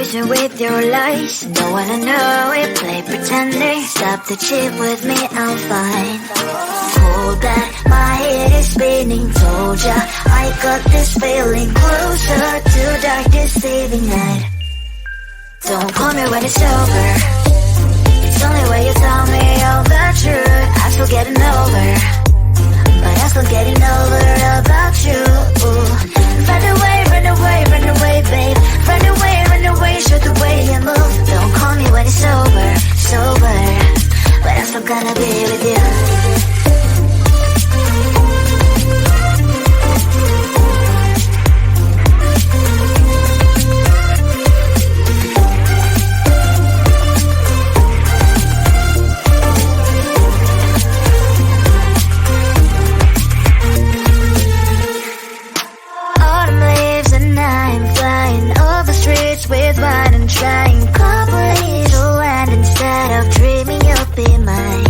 poison with your lies. Don't wanna know it, play pretending. Stop the cheat with me, I'm fine. Hold that, my head is spinning. Told ya, I got this feeling. Closer to dark deceiving night. Don't call me when it's over. It's only when you tell me all the truth. I'm still getting over, but I'm still getting over about you. Run away, run away, run away, babe. Run away, show the way you move. Don't call me when it's over, sober, but I'm still gonna be with you. With wine and trying company to land instead of dreaming you'll be mine.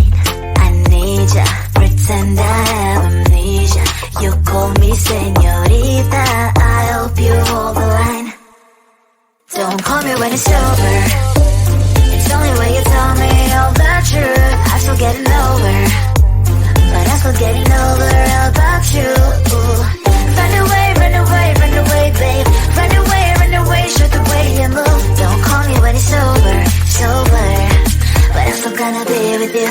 I need ya, pretend I have amnesia. You call me señorita, I hope you hold the line. Don't call me when it's over. It's only when you tell me all the truth. I'm still getting over, but I'm still getting over about you. Run away, run away, run away, babe. Run away, show the way you move. Don't call me when it's over, sober, but I'm still gonna be with you.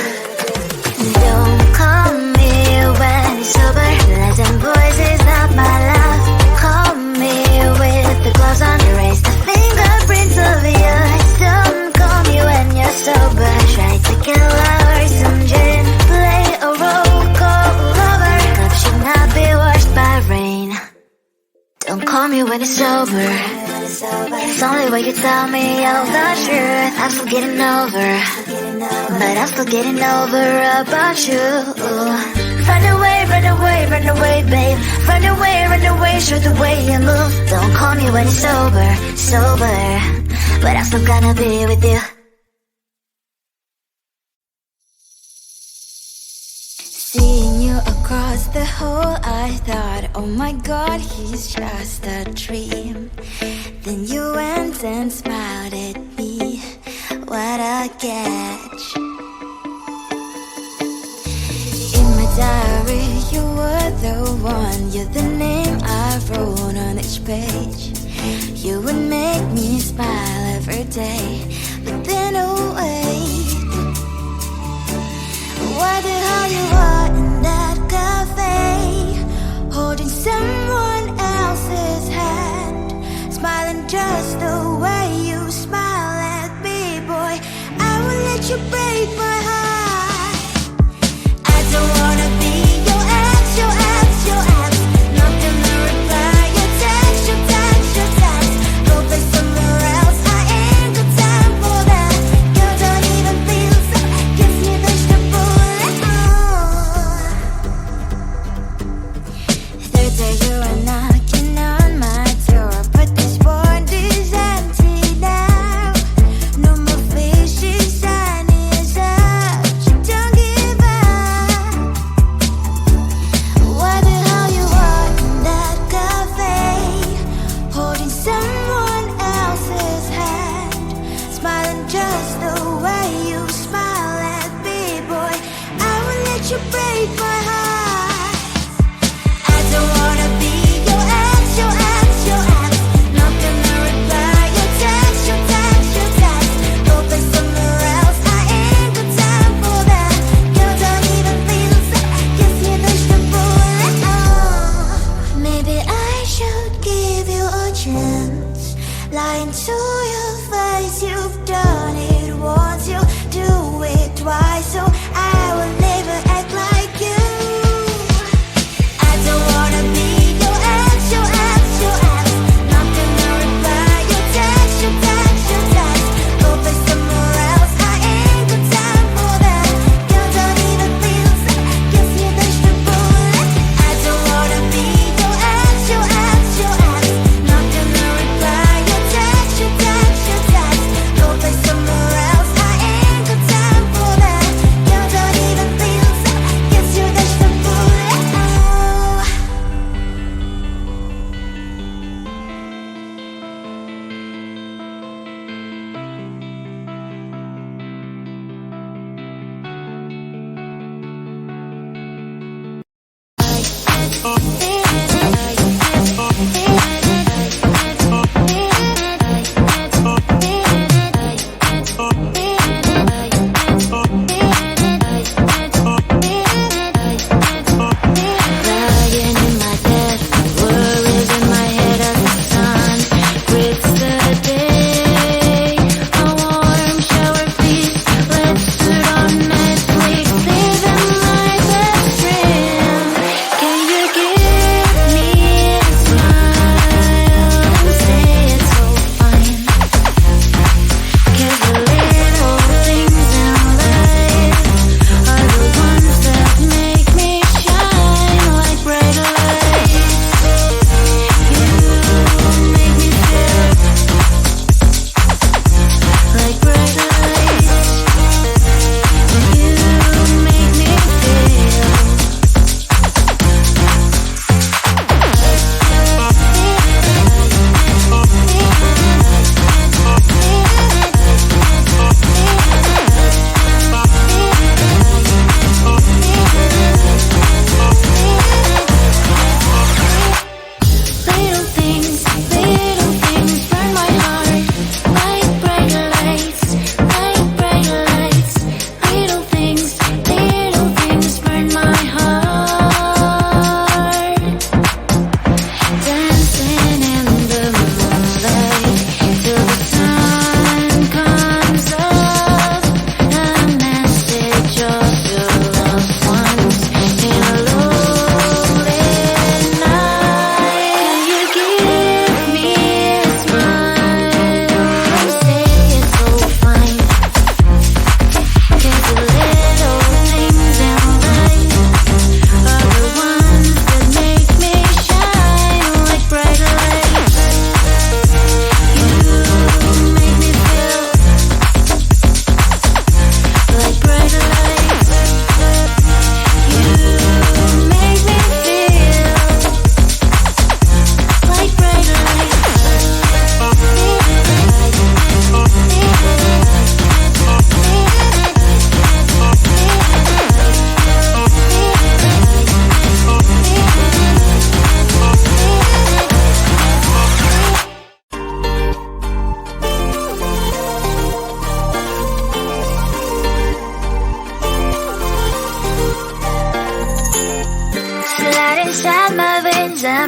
Don't call me when it's over. Lies and boys is not my love. Call me with the gloves on. Erase the fingerprints of yours. Don't call me when you're sober. Try to kill our some gin. Play a role, call lover. Love should not be washed by rain. Don't call me when it's over. It's only when you tell me all the truth. I'm still getting over, but I'm still getting over about you. Run away, run away, run away, babe. Run away, show the way you move. Don't call me when it's over, sober, but I'm still gonna be with you. Seeing you across the hall, I thought, oh my god, he's just a dream. Then you went and smiled at me. What a catch. In my diary, you were the one. You're the name I wrote on each page. You would make me smile every day. But then, oh wait, why the hell you are in that cafe, holding someone else's hand, smiling just the way you smile at me, boy. I will let you break my heart. I don't wanna be your ex, your ex, your ex. Not gonna reply your text, your text, your text. Go play somewhere else, I ain't got time for that. Girl, don't even feel so, kiss me vegetable. Third day you are knocking on my door, but this phone is empty now. No more faces, sunny as I.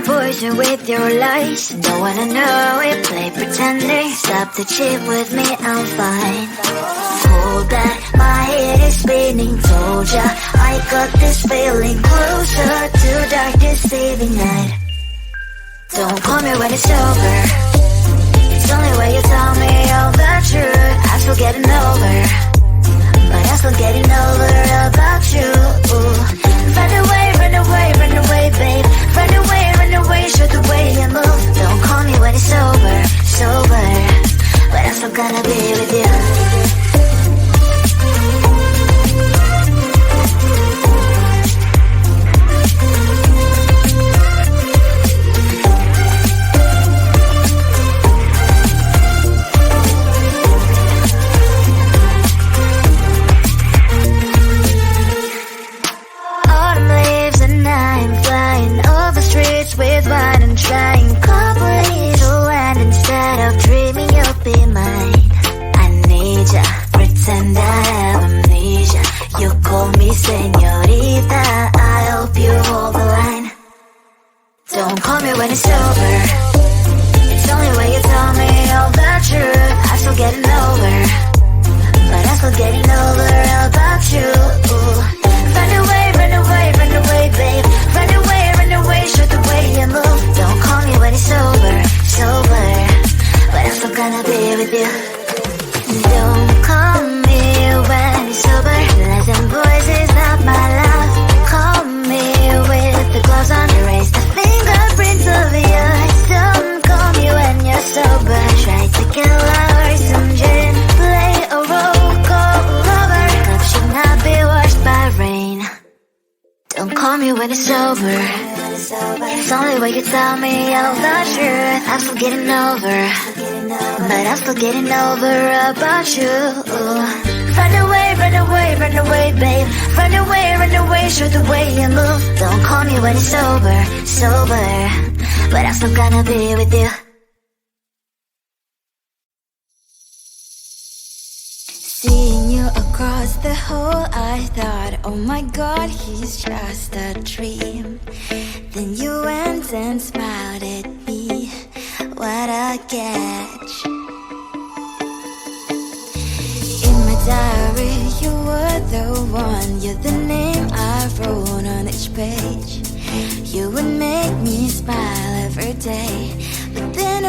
poison with your lies. Don't wanna know it, play pretending. Stop the cheat with me, I'm fine. Hold back, my head is spinning. Told ya, I got this feeling. Closer to dark deceiving night. Don't call me when it's over. It's only when you tell me all the truth. I'm still getting over, but I'm still getting over about you. Run away, run away, run away, babe. Run away, show the way you move. Don't call me when it's over, sober, but I'm still gonna be with you. With wine and trying complete land instead of dreaming you'll be mine. I need ya, pretend I have amnesia. You call me señorita, I hope you hold the line. Don't call me when it's over. It's only when you tell me all the truth. I'm still getting over, but I'm still getting over about you. Run away, run away, run away, babe. Run away, show the way you move. Don't call me when it's over, sober, but I'm still gonna be with you. Don't call me when it's over. Listen, boys is not my love. Call me with the gloves on. Erase the fingerprints of yours. Don't call me when you're sober. Try to kill our some gin. Play a role called lover. Love should not be washed by rain. Don't call me when it's over. It's only when you tell me all the truth. I'm still getting over, but I'm still getting over about you. Run away, run away, run away, babe. Run away, show the way you move. Don't call me when it's over, sober, but I'm still gonna be with you. Seeing you across the hall, I thought, oh my god, he's just a dream. Then you went and smiled at me, what a catch. In my diary, you were the one, you're the name I wrote on each page. You would make me smile every day, but then